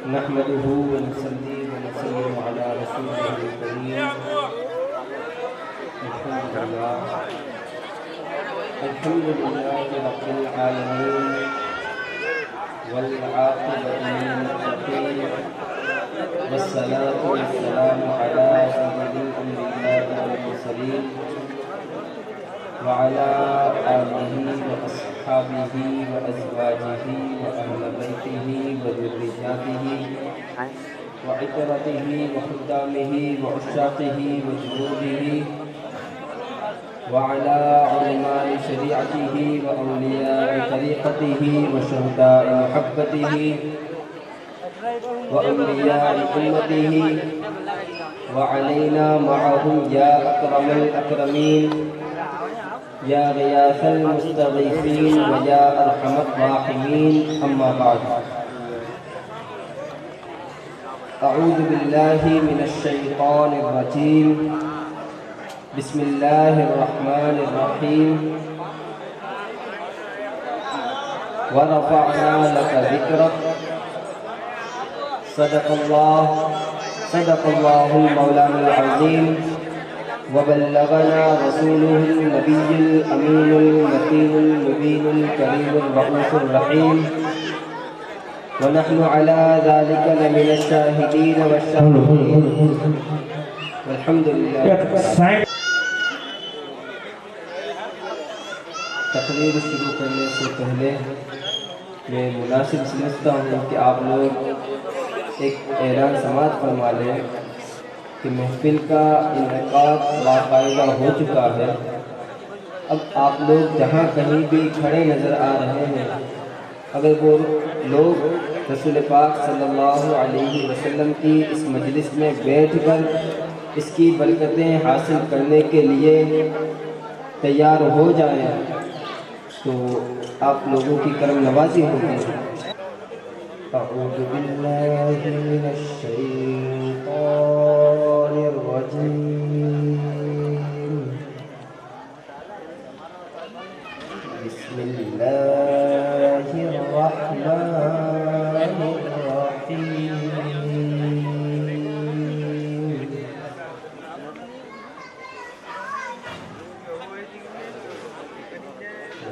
نحمده ونصلي ونسلم على رسوله الكريم. الحمد لله رب العالمين والعاقبة للمتقين والصلاة والسلام على سيد الأنبياء والمرسلين وعلى آله وأصحابه وأزواجه وأهل بيته وذرياته وعترته وخدامه وعشاقه وجنوده وعلى علماء شريعته وأولياء طريقته وشهداء محبته وأولياء أمته وعلينا معهم يا أكرم الأكرمين يا غياث المستغيثين ويا أرحم الراحمين. أما بعد، أعوذ بالله من الشيطان الرجيم. بسم الله الرحمن الرحيم. ورفعنا لك ذكرك. صدق الله المولانا العظيم، وبلغنا رسوله النبي الأمين المتين المبين الكريم الرؤوف الرحيم، ونحن على ذلك لمن الشاهدين والشاهدين والحمد لله. تقریر شروع کرنے سے پہلے میں مناسب سمجھتا ہوں کہ آپ لوگ ایک اعلان سماعت فرما لیں کہ محفل کا انعقاد باقاعدہ ہو چکا ہے. اب آپ لوگ جہاں کہیں بھی کھڑے نظر آ رہے ہیں، اگر وہ لوگ رسول پاک صلی اللہ علیہ وسلم کی اس مجلس میں بیٹھ کر اس کی برکتیں حاصل کرنے کے لیے تیار ہو جائیں تو آپ لوگوں کی کرم نوازی ہوگی. اعوذ باللہ من الشیطان الرجیم. بسم اللہ الرحمن الرحیم.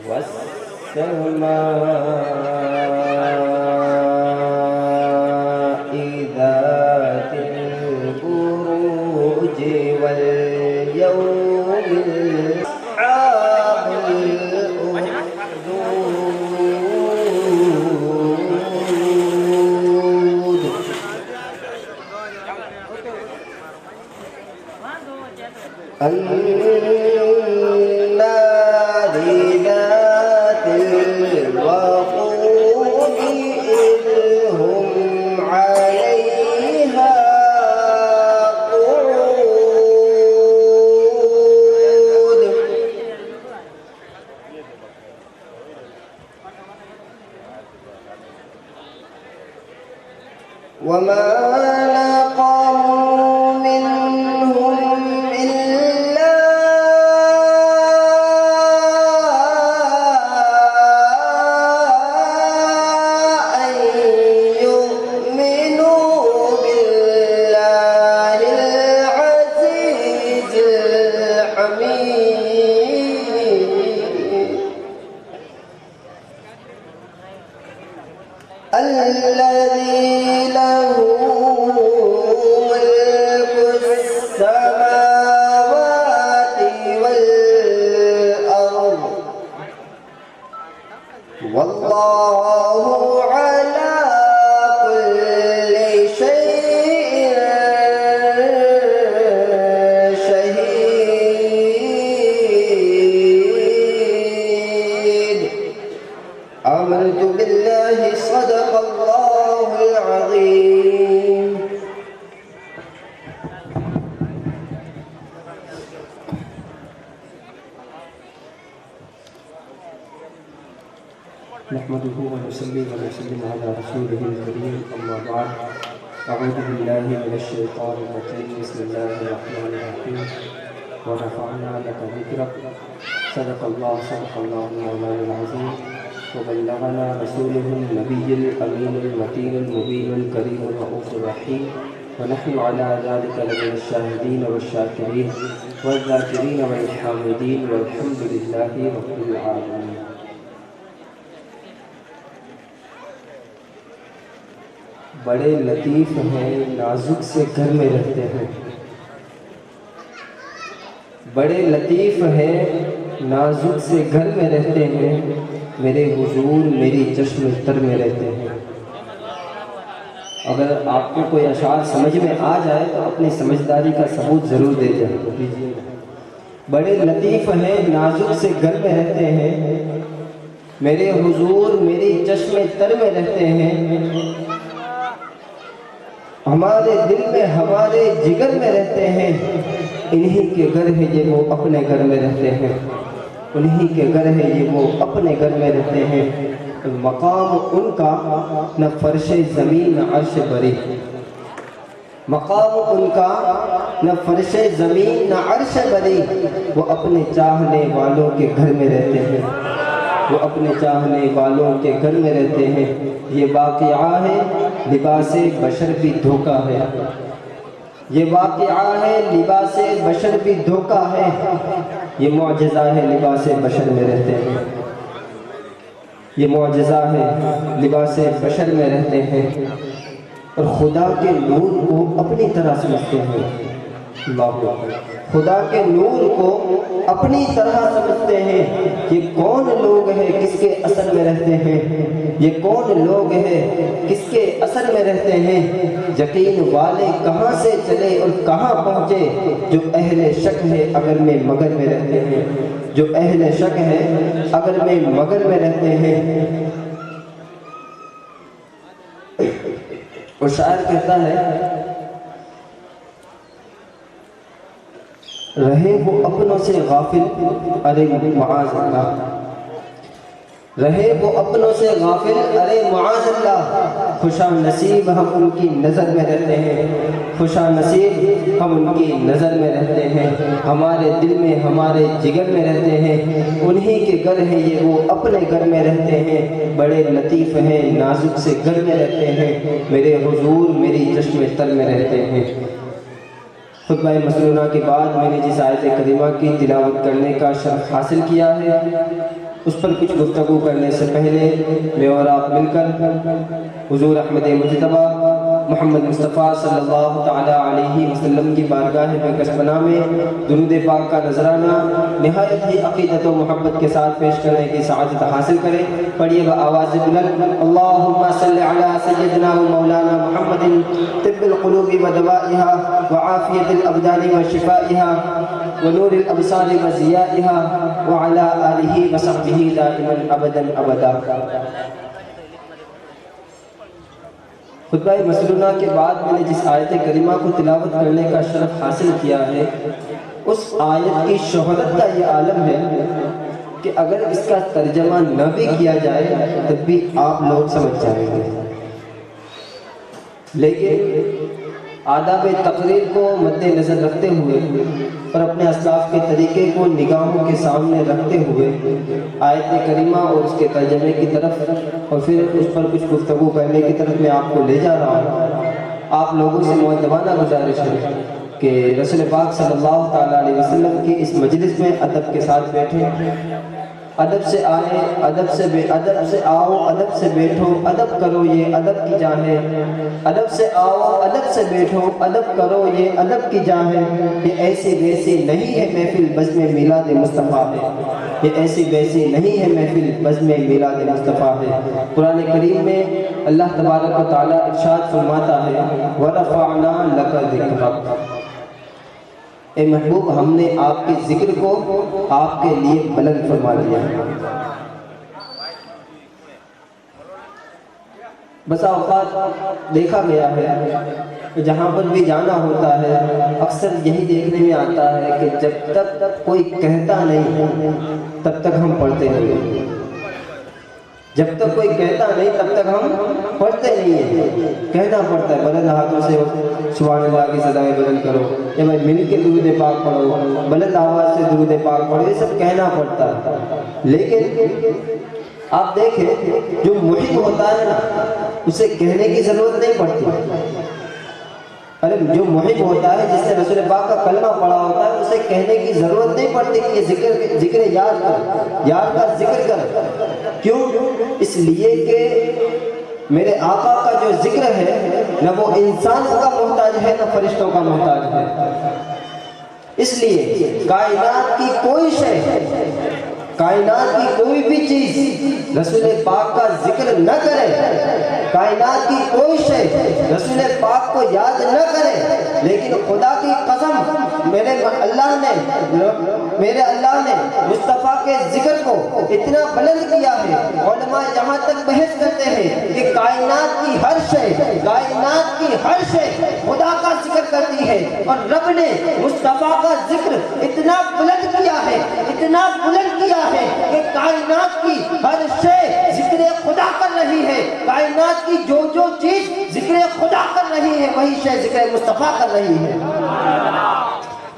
والسماء ذات البروج واليوم أصحاب الأخدود. النار ذات الوقود إذ هم عليها قعود. وما نقموا منهم إلا أن يؤمنوا بالله العزيز الحميد الذي له ملك السماوات والأرض والله على كل شيء شهيد. آمنت بالله. صدق الله العظيم. نحمده ونصلي ونسلم على رسوله الكريم. أما بعد، أعوذ بالله من الشيطان الرجيم. بسم الله الرحمن الرحيم. ورفعنا لك ذكرك. صدق الله مولانا العظيم. وبلغنا رسوله النبي الأمين المتين المبين الكريم الرؤوف الرحيم ونحن على ذلك لمن الشاهدين والشاكرين والذاكرين والحامدين والحمد لله رب العالمين. بڑے لطیف ہیں نازک سے گھر میں رہتے ہیں، بڑے لطیف ہیں نازک سے گھر میں رہتے ہیں، میرے حضور میری چشم تر میں رہتے ہیں. اگر آپ کو کوئی اشعار سمجھ میں آ جائے تو اپنی سمجھداری کا ثبوت ضرور دے دیجیے. بڑے لطیف ہیں نازک سے گھر میں رہتے ہیں، میرے حضور میری چشم تر میں رہتے ہیں، ہمارے دل میں ہمارے جگر میں رہتے ہیں، انہی کے گھر ہے یہ وہ اپنے گھر میں رہتے ہیں، انہی کے گھر ہے یہ وہ اپنے گھر میں رہتے ہیں. مقام ان کا نہ فرش زمین نہ عرش بری، مقام ان کا نہ فرش زمین نہ عرش بری، وہ اپنے چاہنے والوں کے گھر میں رہتے ہیں، وہ اپنے چاہنے والوں کے گھر میں رہتے ہیں. یہ واقعہ ہے لباس بشر بھی دھوکہ ہے، یہ واقعہ ہے لباس بشر بھی دھوکہ ہے، یہ معجزہ ہے لباس بشر میں رہتے ہیں، یہ معجزہ ہے لباس بشر میں رہتے ہیں اور خدا کے نور کو اپنی طرح سمجھتے ہیں. اللہ، خدا کے نور کو اپنی طرح سمجھتے ہیں. یہ کون لوگ ہیں کس کے اثر میں رہتے ہیں، یہ کون لوگ ہیں کس کے اثر میں رہتے ہیں. یقین والے کہاں سے چلے اور کہاں پہنچے، جو اہل شک ہے اگر میں مگر میں رہتے ہیں، جو اہل شک ہے اگر میں مگر میں رہتے ہیں. اور شاعر کہتا ہے رہے وہ اپنوں سے غافل، ارے معاذ اللہ، رہے وہ اپنوں سے غافل، ارے معاذ اللہ. خوشا نصیب ہم ان کی نظر میں رہتے ہیں، خوشا نصیب ہم ان کی نظر میں رہتے ہیں، ہمارے دل میں ہمارے جگر میں رہتے ہیں، انہی کے گھر ہیں یہ وہ اپنے گھر میں رہتے ہیں. بڑے لطیف ہیں نازک سے گھر میں رہتے ہیں، میرے حضور میری چشم تر میں رہتے ہیں. خطبہ مسنونہ کے بعد میں نے جس آیت کریمہ کی تلاوت کرنے کا شرف حاصل کیا ہے اس پر کچھ گفتگو کرنے سے پہلے میں اور آپ مل کر حضور احمد مجتبیٰ محمد مصطفیٰ صلی اللہ تعالیٰ علیہ وسلم کی بارگاہ بکسبنا میں درود پاک کا نذرانہ نہایت ہی عقیدت و محبت کے ساتھ پیش کرنے کی سعادت حاصل کریں. پڑھیے بآواز بلند، اللہم صلی علی سیدنا و مولانا محمد طب القلوب و دوائها وعافیت الابدان و شفائها ونور الابصار و ضیائها وعلى آلہ وصحبہ دائما ابدا ابدا. خطبہ مسنونہ کے بعد میں نے جس آیت کریمہ کو تلاوت کرنے کا شرف حاصل کیا ہے اس آیت کی شہرت کا یہ عالم ہے کہ اگر اس کا ترجمہ نہ بھی کیا جائے تب بھی آپ لوگ سمجھ جائیں گے. لیکن آداب تقریر کو مد نظر رکھتے ہوئے اور اپنے اسلاف کے طریقے کو نگاہوں کے سامنے رکھتے ہوئے آیت کریمہ اور اس کے ترجمے کی طرف اور پھر اس پر کچھ گفتگو کرنے کی طرف میں آپ کو لے جا رہا ہوں. آپ لوگوں سے مؤدبانہ گزارش ہے کہ رسول پاک صلی اللہ تعالیٰ علیہ وسلم کی اس مجلس میں ادب کے ساتھ بیٹھیں، ادب سے آئے، ادب سے آؤ، ادب سے بیٹھو، ادب کرو یہ ادب کی جان ہے. ادب سے آؤ، ادب سے بیٹھو، ادب کرو یہ ادب کی جان ہے. یہ ایسی ویسی نہیں ہے محفل بزم میلاد مصطفیٰ ہے، یہ ایسی ویسی نہیں ہے محفل بزم میلاد مصطفیٰ ہے. قرآن کریم میں اللہ تبارک و تعالیٰ ارشاد فرماتا ہے وَرَفَعْنَا لَكَ ذِكْرَكَ، اے محبوب ہم نے آپ کے ذکر کو آپ کے لیے بلند فرما دیا. بسا اوقات دیکھا گیا ہے جہاں پر بھی جانا ہوتا ہے اکثر یہی دیکھنے میں آتا ہے کہ جب تک کوئی کہتا نہیں تب تک ہم پڑھتے نہیں، جب تک کوئی کہتا نہیں تب تک ہم پڑھتے نہیں ہیں. کہنا پڑتا ہے، بلند ہاتھوں سے سبحان اللہ کی صدائیں بلند کرو، یا بھائی مل کے درود پاک پڑھو، بلند آواز سے درود پاک پڑھو، یہ سب کہنا پڑتا ہے. لیکن آپ دیکھیں جو محب ہوتا ہے نا اسے کہنے کی ضرورت نہیں پڑتی. ارے جو محب ہوتا ہے جس نے رسول پاک کا کلمہ پڑھا ہوتا ہے اسے کہنے کی ضرورت نہیں پڑتی کہ یہ ذکر یاد کر، یاد کا ذکر کر. کیوں؟ اس لیے کہ میرے آقا کا جو ذکر ہے نہ وہ انسانوں کا محتاج ہے نہ فرشتوں کا محتاج ہے. اس لیے کائنات کی کوئی شے، کائنات کی کوئی بھی چیز رسول پاک کا ذکر نہ کرے، کائنات کی کوئی شے رسول پاک کو یاد نہ کرے. لیکن خدا کی قسم میرے اللہ نے مصطفیٰ کے ذکر کو اتنا بلند کیا ہے. علماء یہاں تک بحث کرتے ہیں کہ کائنات کی ہر شے خدا کا ذکر کرتی ہے، اور رب نے مصطفیٰ کا ذکر اتنا بلند کیا ہے کہ کائنات کی ہر شے ذکر خدا کر رہی ہے. کائنات کی جو چیز ذکر خدا کر رہی ہے وہی شے ذکر مصطفیٰ کر رہی ہے،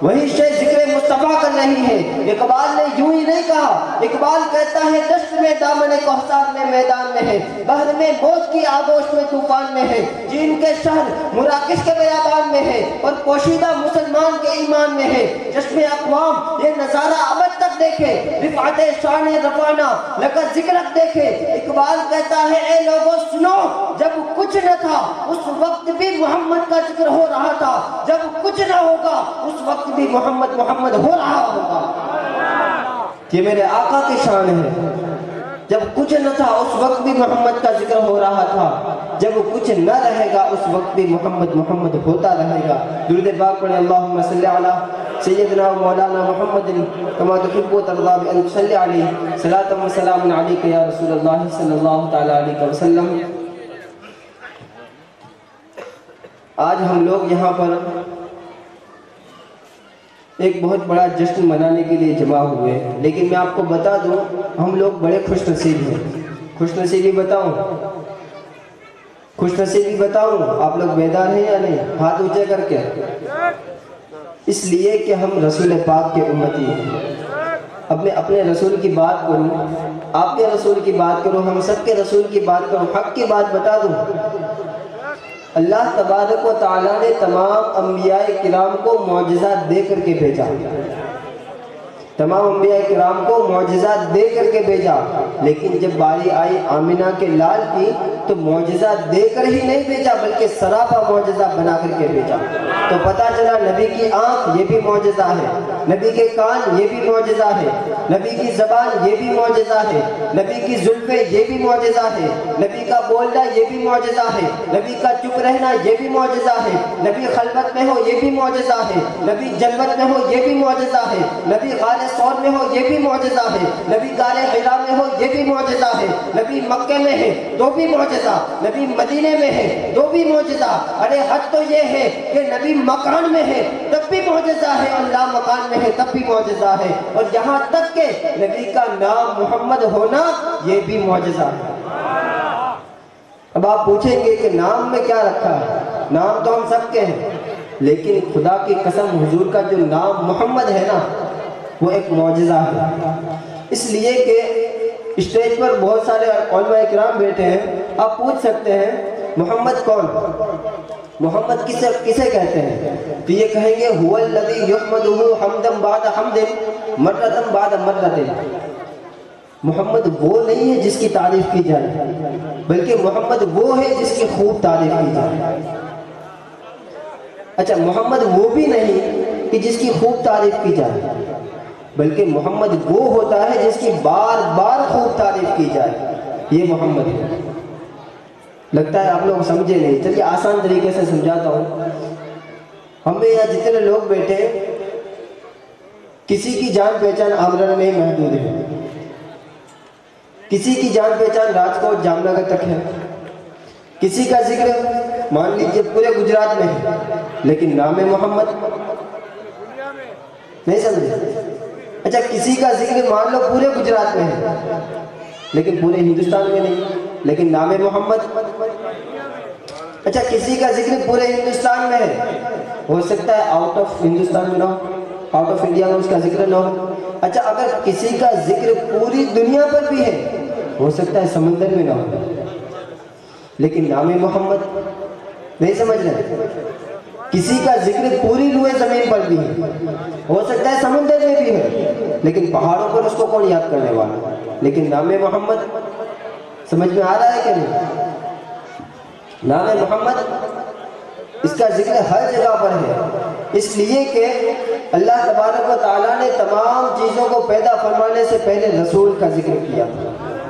وہی شے ذکر مصطفیٰ کر رہی ہے. اقبال نے یوں ہی نہیں کہا. اقبال کہتا ہے دشت میں دامن کوثر میں میدان میں ہے، بحر میں موج کی آغوش میں طوفان میں ہے، جن کے شہر مراکش کے بیابان میں ہے اور پوشیدہ مسلمان کے ایمان میں ہے. چشم اقوام یہ نظارہ ابد تک دیکھے، رفعت شان رفعنا لگا ذکرک دیکھے. اقبال کہتا ہے اے لوگوں سنو، جب کچھ نہ تھا اس وقت بھی محمد کا ذکر ہو رہا تھا، جب کچھ نہ ہوگا اس وقت بھی محمد ہو رہا ہوگا. یہ میرے آقا کی شان ہے. جب کچھ نہ تھا اس وقت بھی محمد کا ذکر ہو رہا تھا، جب کچھ نہ رہے گا اس وقت بھی محمد ہوتا رہے گا. درود پاک پڑھیں. اللہم صلی علی سیدنا و مولانا محمد کما تحب و ترضی بان تصلی علیہ صلاۃ و سلام علیک یا رسول اللہ صلی اللہ تعالی علیہ وسلم. آج ہم لوگ یہاں پر ایک بہت بڑا جشن منانے کے لیے جمع ہوئے، لیکن میں آپ کو بتا دوں ہم لوگ بڑے خوش نصیب ہیں. خوش نصیبی بتاؤں آپ لوگ بیدار ہیں یا نہیں؟ ہاتھ اونچے کر کے. اس لیے کہ ہم رسول پاک کے امتی ہیں. اپنے رسول کی بات کروں، آپ کے رسول کی بات کروں، ہم سب کے رسول کی بات کروں، حق کی بات بتا دوں. اللہ تبارک و تعالیٰ نے تمام انبیاء کرام کو معجزات دے کر کے بھیجا، تمام انبیاء کرام کو معجزات دے کر کے بھیجا. لیکن جب باری آئی آمنہ کے لال کی تو معجزات دے کر ہی نہیں بھیجا بلکہ سراپا معجزہ بنا کر کے بھیجا. تو پتہ چلا نبی کی آنکھ یہ بھی معجزہ ہے، نبی کے کان یہ بھی معجزہ ہے، نبی کی زبان یہ بھی معجزہ ہے، نبی کی زلفیں یہ بھی معجزہ ہے، نبی کا بولنا یہ بھی معجزہ ہے، نبی کا چپ رہنا یہ بھی معجزہ ہے، نبی خلوت میں ہو یہ بھی معجزہ ہے، نبی جلوت میں ہو یہ بھی معجزہ ہے، نبی غار سور میں ہو یہ بھی معجزہ ہے، نبی غار حرا میں ہو یہ بھی معجزہ ہے، نبی مکے میں ہے تو بھی معجزہ، نبی مدینے میں ہے تو بھی معجزہ. ارے حد تو یہ ہے کہ نبی مکان میں ہے تب بھی معجزہ ہے، اللہ مکان میں ہے تب بھی معجزہ ہے، اور یہاں تک کہ نبی کا نام محمد ہونا یہ بھی معجزہ ہے. اب آپ پوچھیں گے کہ نام میں کیا رکھا ہے؟ نام تو ہم سب کے ہیں، لیکن خدا کی قسم حضور کا جو نام محمد ہے نا وہ ایک معجزہ ہے. اس لیے کہ اسٹیج پر بہت سارے علماء کرام بیٹھے ہیں، آپ پوچھ سکتے ہیں محمد کون، محمد کسے کہتے ہیں؟ تو یہ کہیں گے هو الذی یحمدہ حمدا بعد حمد مرۃ بعد مرۃ. محمد وہ نہیں ہے جس کی تعریف کی جائے، بلکہ محمد وہ ہے جس کی خوب تعریف کی جائے. اچھا محمد وہ بھی نہیں کہ جس کی خوب تعریف کی جائے، بلکہ محمد وہ ہوتا ہے جس کی بار بار خوب تعریف کی جائے. یہ محمد ہے. لگتا ہے آپ لوگ سمجھے نہیں، چلیے آسان طریقے سے سمجھاتا ہوں. ہمیں یہاں جتنے لوگ بیٹھے کسی کی جان پہچان آمرن میں ہی محدود ہے، کسی کی جان پہچان راجکوٹ جام نگر تک ہے، کسی کا ذکر مان لیجیے پورے گجرات میں ہے لیکن نام محمد نہیں سمجھے. اچھا کسی کا ذکر مان لو پورے گجرات میں ہے لیکن پورے ہندوستان میں نہیں لیکن نام محمد. اچھا کسی کا ذکر پورے ہندوستان میں ہے، ہو سکتا ہے آؤٹ آف ہندوستان میں نہ ہو، آؤٹ آف انڈیا میں اس کا ذکر نہ ہو. اچھا اگر کسی کا ذکر پوری دنیا پر بھی ہے، ہو سکتا ہے سمندر میں نہ ہو، لیکن نام محمد نہیں سمجھ رہے، کسی کا ذکر پوری روئے زمین پر بھی ہے، ہو سکتا ہے سمندر میں بھی ہے، لیکن پہاڑوں پر اس کو کون یاد کرنے والا؟ لیکن نام محمد سمجھ میں آ رہا ہے کہ نہیں؟ نام محمد اس کا ذکر ہر جگہ پر ہے، اس لیے کہ اللہ تبارک و تعالیٰ نے تمام چیزوں کو پیدا فرمانے سے پہلے رسول کا ذکر کیا تھا،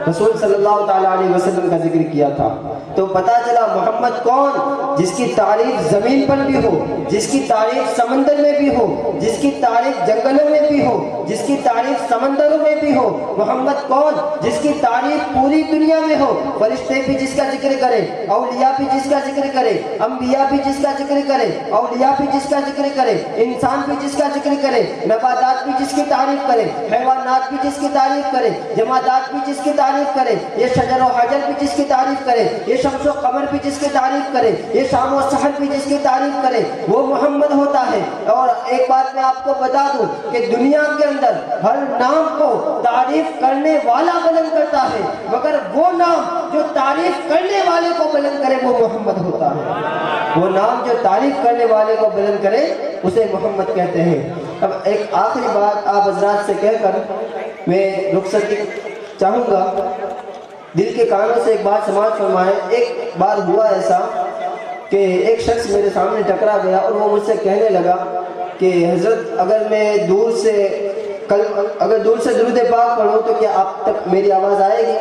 رسول صلی اللہ تعالیٰ علیہ وسلم کا ذکر کیا تھا، تو پتا چلا محمد کون؟ جس کی تعریف زمین پر بھی ہو، جس کی تعریف سمندر میں بھی ہو، جس کی تعریف جنگلوں میں بھی ہو، جس کی تعریف سمندروں میں بھی ہو۔ محمد کون؟ جس کی تعریف پوری دنیا میں ہو، فرشتے بھی جس کا ذکر کرے، اولیاء بھی جس کا ذکر کرے، انبیاء بھی جس کا ذکر کرے، اولیاء بھی جس کا ذکر کرے، انسان بھی جس کا ذکر کرے، نباتات بھی جس کی تعریف کرے، حیوانات بھی جس کی تعریف کرے، جمادات بھی جس کی تعریف کرے، یہ شجر و حجر بھی جس کی تعریف کرے، یہ شمس و قمر بھی جس کی تعریف کرے، یہ شام و سحر بھی جس کی تعریف کرے، وہ محمد ہوتا ہے۔ اور ایک بات میں آپ کو بتا دوں کہ دنیا کے اندر ہر نام کو تعریف کرنے والا بلند کرتا ہے، مگر وہ نام جو تعریف کرنے والے کو بلند کرے وہ محمد ہوتا ہے۔ وہ نام جو تعریف کرنے والے کو بلند کرے اسے محمد کہتے ہیں۔ اب ایک آخری بات آپ حضرات سے کہہ کر میں رخصتی چاہوں گا، دل کے کانوں سے ایک بات سماعت فرمائیں۔ ایک بار ہوا ایسا کہ ایک شخص میرے سامنے ٹکرا گیا اور وہ مجھ سے کہنے لگا کہ حضرت اگر میں دور سے درود پاک پڑھوں تو کیا آپ تک میری آواز آئے گی؟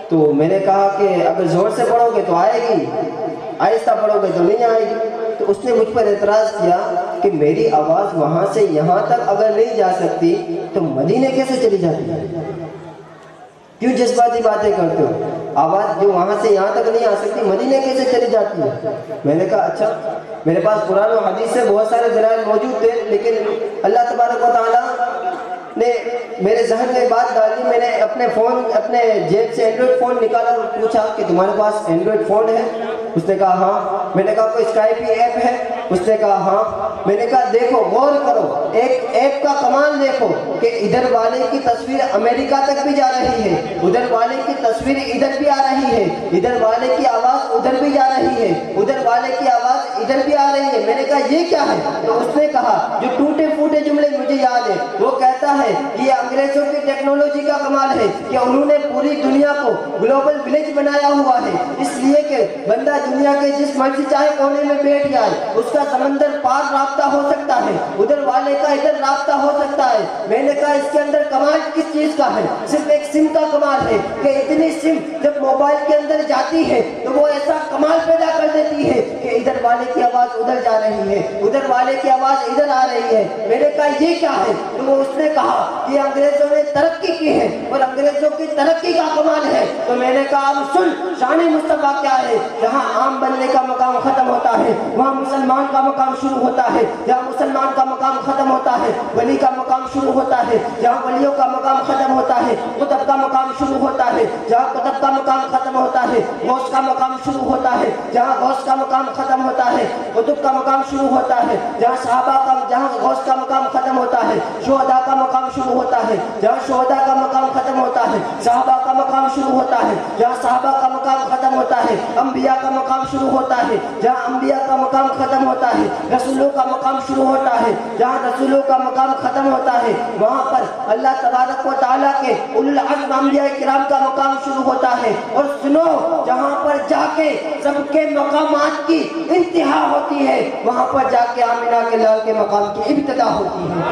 تو میں نے کہا کہ اگر زور سے پڑھو گے تو آئے گی، آہستہ پڑھو گے تو نہیں آئے گی۔ تو اس نے مجھ پر اعتراض کیا کہ میری آواز وہاں سے یہاں تک اگر نہیں جا سکتی تو مدینے کیسے چلی جاتی ہے؟ کیوں جذباتی باتیں کرتے ہو؟ آواز جو وہاں سے یہاں تک نہیں آ سکتی مدینے کیسے چلی جاتی ہے؟ میں نے کہا اچھا، میرے پاس قرآن و حدیث سے بہت سارے دلائل موجود تھے، لیکن اللہ تبارک و تعالیٰ نے میرے ذہن میں بات ڈالی۔ میں نے اپنے جیب سے اینڈرائڈ فون نکالا اور پوچھا کہ تمہارے پاس اینڈرائڈ فون ہے؟ اس نے کہا ہاں۔ میں نے کہا کوئی اسکائپ کی ایپ ہے؟ اس نے کہا ہاں۔ میں نے کہا دیکھو، غور کرو، ایک ایپ کا کمال دیکھو کہ ادھر والے کی تصویر امریکہ تک بھی جا رہی ہے، ادھر والے کی تصویر ادھر بھی آ رہی ہے، ادھر والے کی آواز ادھر بھی جا رہی ہے، ادھر والے کی آواز ادھر بھی آ رہی ہے۔ میں نے کہا یہ کیا ہے؟ تو اس نے کہا جو ٹوٹے پھوٹے جملے مجھے یاد ہے، وہ کہتا ہے یہ انگریزوں کی ٹیکنالوجی کا کمال ہے کہ انہوں نے پوری دنیا کو گلوبل ولیج بنایا ہوا ہے، اس لیے کہ بندہ دنیا کے جس مرضی چاہے کونے میں بیٹھ جائے اس کا سمندر پار رابطہ ہو سکتا ہے، ادھر والے کا ادھر رابطہ ہو سکتا ہے۔ میں نے کہا اس کے اندر کمال کس چیز کا ہے؟ صرف ایک سم کا کمال ہے کہ اتنی سم جب موبائل کے اندر جاتی ہے تو وہ ایسا کمال پیدا کر دیتی ہے کہ ادھر والے کی آواز ادھر جا رہی ہے، ادھر والے کی آواز ادھر آ رہی ہے۔ میں نے کہا یہ کیا ہے؟ تو وہ اس نے کہا کہ انگریزوں نے ترقی کی ہے اور انگریزوں کی ترقی کا کمال ہے۔ تو میں نے کہا اب سن شان مصطفیٰ کیا ہے؟ جہاں عام بننے کا مقام ختم ہوتا ہے وہاں مسلمان کا مقام شروع ہوتا ہے، جہاں مسلمان کا مقام ختم ہوتا ہے ولی کا مقام شروع ہوتا ہے، جہاں ولیوں کا مقام ختم ہوتا ہے قطب کا مقام شروع ہوتا ہے، جہاں قطب کا مقام ختم ہوتا ہے غوث کا مقام شروع ہوتا ہے، جہاں غوث کا مقام ختم ہوتا ہے قطب کا مقام شروع ہوتا ہے، جہاں غوث کا مقام ختم ہوتا ہے شہداء کا مقام شروع ہوتا ہے، جہاں شہداء کا مقام ختم ہوتا ہے صحابہ کا مقام شروع ہوتا ہے، جہاں صحابہ کا مقام ختم ہوتا ہے انبیاء کا مقام شروع ہوتا ہے، جہاں انبیاء کا مقام ختم ہوتا ہے رسولوں کا مقام شروع ہوتا ہے، جہاں رسولوں کا مقام ختم ہوتا ہے وہاں پر اللہ تبارک و تعالیٰ کے اولو العزم انبیاء کرام کا مقام شروع ہوتا ہے۔ اور سنو، جہاں پر جا کے سب کے مقامات کی انتہا ہوتی ہے وہاں پر جا کے آمنہ کے لال کے مقام کی ابتدا ہوتی ہے۔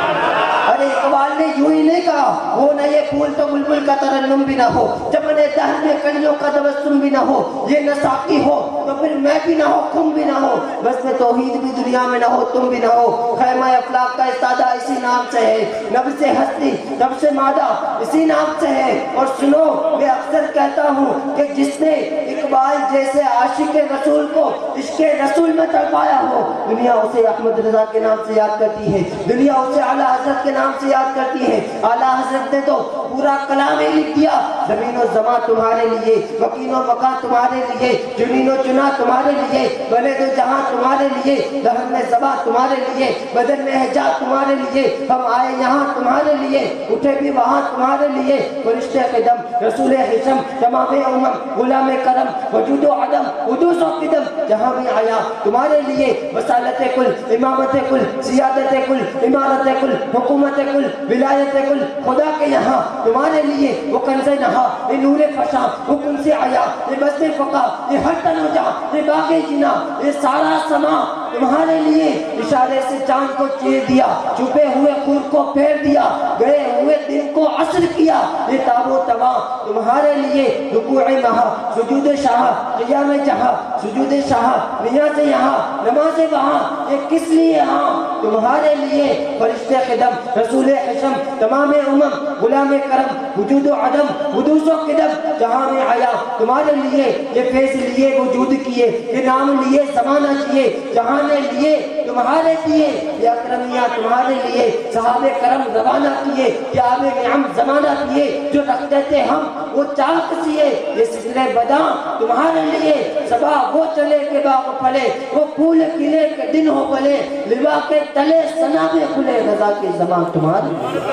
ارے اقبال نے یوں ہی نہیں کہا وہ نہ یہ پھول تو بلبل کا ترنم بھی نہ ہو، چمن دہر میں کلیوں کا تبسم بھی نہ ہو، یہ نہ ساقی ہو تو پھر میں بھی نہ ہو تم بھی نہ ہو، بس میں توحید بھی دنیا میں نہ ہو تم بھی نہ ہو، خیمہ افلاق کا استادہ اسی نام سے ہے، نب سے ہستی نب سے مادہ اسی نام سے ہے۔ اور سنو، میں اکثر کہتا ہوں کہ جس نے اقبال جیسے عاشق رسول کو عشق رسول میں تڑپایا ہو دنیا اسے احمد رضا کے نام سے یاد کرتی ہے، دنیا اسے اعلیٰ حضرت کے نام سے یاد کرتی ہے۔ اعلیٰ حضرت نے تو پورا کلام ہی لکھ دیا، زمین و زمان تمہارے لیے، مکین و مکان تمہارے لیے، جنین و جنا دنیا تمہارے لیے، بنے دو جہاں تمہارے لیے، دہر میں زبا تمہارے لیے، بدن میں حجا تمہارے لیے، ہم آئے یہاں تمہارے لیے، اٹھے بھی وہاں تمہارے لیے، فرشتے قدم رسول حشم تمام امم غلام کرم وجود و عدم حدوث و قدم جہاں بھی آیا تمہارے لیے، وسالت کل امامت کل سیادت کل امارت کل حکومت کل ولایت کل خدا کے یہاں تمہارے لیے، وہ کنز نہا یہ نور فشاں وہ کنز آیا یہ بزم فقا یہ ہر تن و جہاں یہ باغ جنا یہ سارا سما تمہارے لیے، اشارے سے چاند کو چیر دیا، چھپے ہوئے خور کو پھیر دیا، گئے ہوئے دن کو عصر کیا، یہ تاب و تواں تمہارے لیے، رکوع مہا سجود شاہ قیام جہاں سجود شاہ نیاز یہاں نماز وہاں، یہ کس لیے ہاں تمہارے لیے، فرشتے قدم رسول حشم تمام امم غلام کرم وجود و عدم حدوث و قدم جہاں میں آیا تمہارے لیے، یہ فیض لیے وجود کیے، یہ نام لیے زمانہ کیے، جہاں نے لیے تمہارے دیے، یہ اکرمیہ تمہارے لیے، صحابہ کرم روانہ کیے، یہ آب نعم زمانہ کیے، جو رکھتے تھے ہم وہ چاک سیے، یہ سلسلے بداں تمہارے لیے، صبا وہ چلے کے باغ پھلے، وہ پھول کھلے کے دن ہو بلے، لوا کے تلے سنابے کھلے، رضا کے زمان تمہارے لیے۔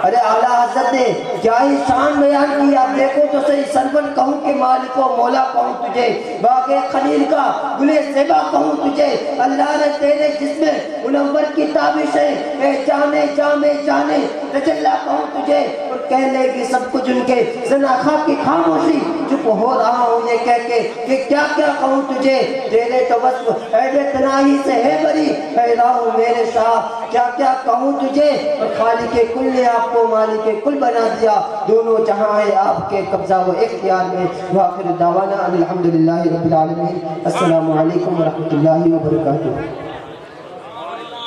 ارے اعلیٰ حضرت نے کیا ہی شان بیان کی، آپ دیکھو تو صحیح، سرور کہوں کہ مالک و مولا کہوں تجھے، باغ خلیل کا گل زیبا کہوں تجھے، اللہ نے تیرے جسم منور کی تابش ہے، اے جانے جامے جانے تجلا کہوں تجھے، اور کہہ لے گی سب کچھ ان کے زناخا کی خاموشی، چپ ہو رہا ہوں یہ کہہ کے کہ کیا کیا کہوں تجھے، تیرے تو وصف عیب تناہی سے ہے بری، حیران ہوں میرے شاہ کیا کیا کہوں تجھے، اور خالق کل نے آپ کو مالک کل بنا دیا، دونوں جہاں ہے آپ کے قبضہ و اختیار میں۔ وآخر دعوانا الحمدللہ رب العالمین۔ السلام علیکم ورحمۃ اللہ وبرکاتہ۔